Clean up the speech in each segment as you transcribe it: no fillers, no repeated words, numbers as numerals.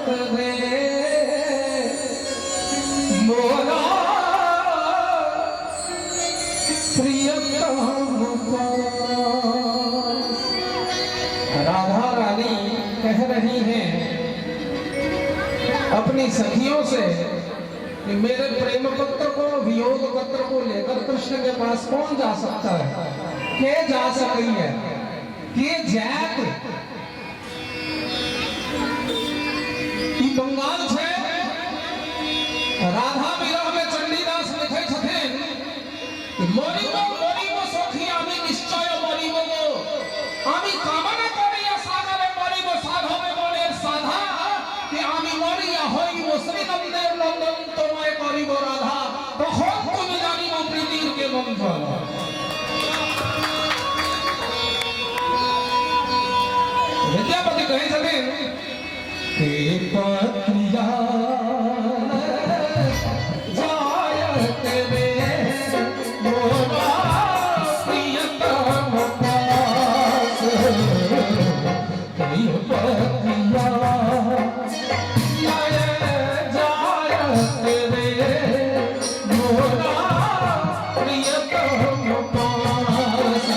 रे मोरा राधा रानी कह रही हैं अपनी सखियों से कि मेरे प्रेम पत्र को वियोग पत्र को लेकर कृष्ण के पास कौन जा सकता है, के जा सकी है, के जैत बंगाल से राधा विरह में चंडीदास लिखे छथिन मरिबो मरिबो सखी आमी निश्चय मरिबो आमी कामना करी सागरे मरिबो साधवे बले साधा कि आमी मरिया হইবো শ্রীনন্দের নন্দন তোমায় করিব রাধা তখন তুমি জানিব প্রীতির কে বন্ধন। विद्यापति कहे छथिन कि पत्रिया जायत रे मोरा प्रियतम पास कि पत्रिया जायत रे मोरा प्रियतम पास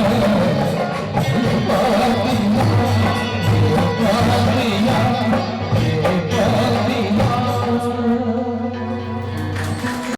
রে